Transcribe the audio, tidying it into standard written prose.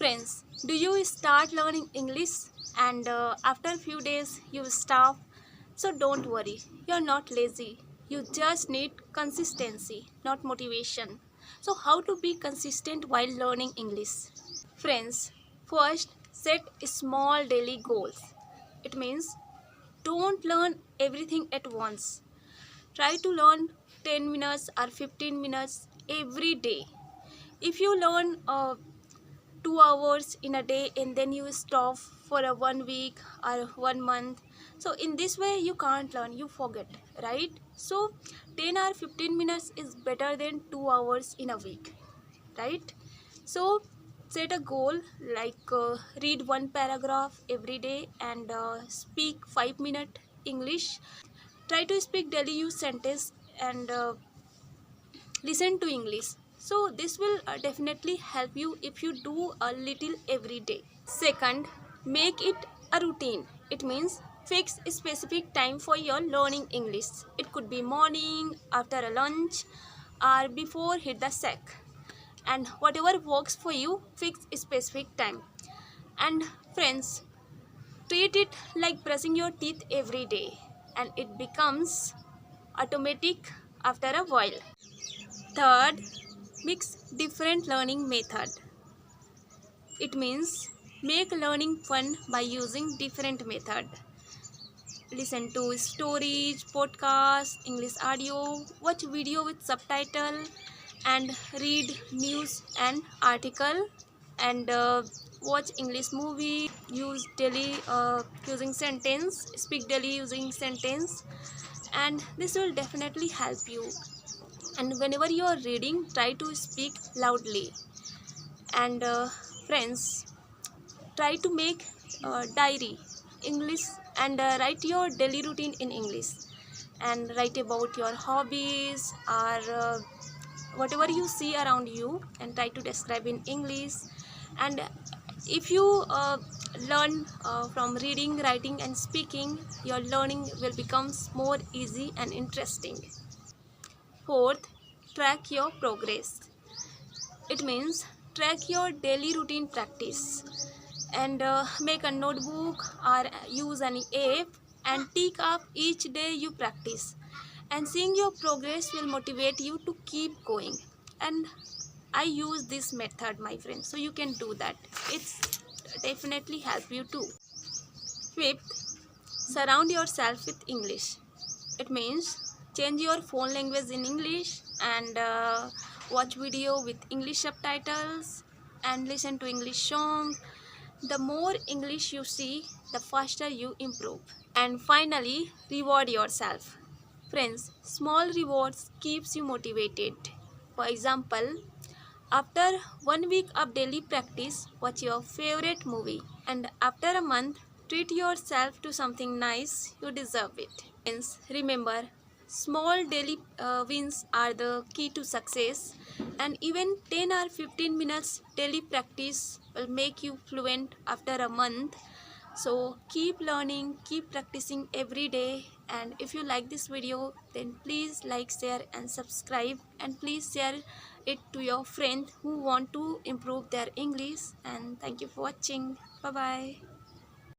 Friends, do you start learning English and after a few days you stop? So don't worry, you're not lazy. You just need consistency, not motivation. So how to be consistent while learning English? Friends, first set small daily goals. It means don't learn everything at once. Try to learn 10 minutes or 15 minutes every day. If you learn 2 hours in a day and then you stop for a 1 week or 1 month, so in this way you can't learn, you forget, right? So 10 or 15 minutes is better than 2 hours in a week, right? So set a goal like read one paragraph every day and speak 5 minute English. Try to speak daily use sentence and listen to English. So this will definitely help you if you do a little every day. Second, make it a routine. It means fix a specific time for your learning English. It could be morning, after a lunch, or before hit the sack. And whatever works for you, fix a specific time. And friends, treat it like brushing your teeth every day, and it becomes automatic after a while. Third, mix different learning method. It means make learning fun by using different method. Listen to stories, podcasts, English audio, watch video with subtitle, and read news and article, and watch English movie. Use daily using sentence. Speak daily using sentence, and this will definitely help you. And whenever you are reading, try to speak loudly. And friends, try to make diary English and write your daily routine in English, and write about your hobbies or whatever you see around you, and try to describe in English. And if you learn from reading, writing and speaking, your learning will become more easy and interesting. Fourth, track your progress. It means track your daily routine practice, and make a notebook or use any app and tick up each day you practice. And seeing your progress will motivate you to keep going. And I use this method, my friends, so you can do that. It's definitely help you too. Fifth, surround yourself with English. It means change your phone language in English, and watch video with English subtitles and listen to English songs. The more English you see, the faster you improve. And finally, reward yourself. Friends, small rewards keeps you motivated. For example, after 1 week of daily practice, watch your favorite movie. And after a month, treat yourself to something nice. You deserve it. Friends, remember, small daily wins are the key to success. And even 10 or 15 minutes daily practice will make you fluent after a month. So keep learning, keep practicing every day. And if you like this video, then please like, share and subscribe, and please share it to your friends who want to improve their English. And thank you for watching. Bye bye.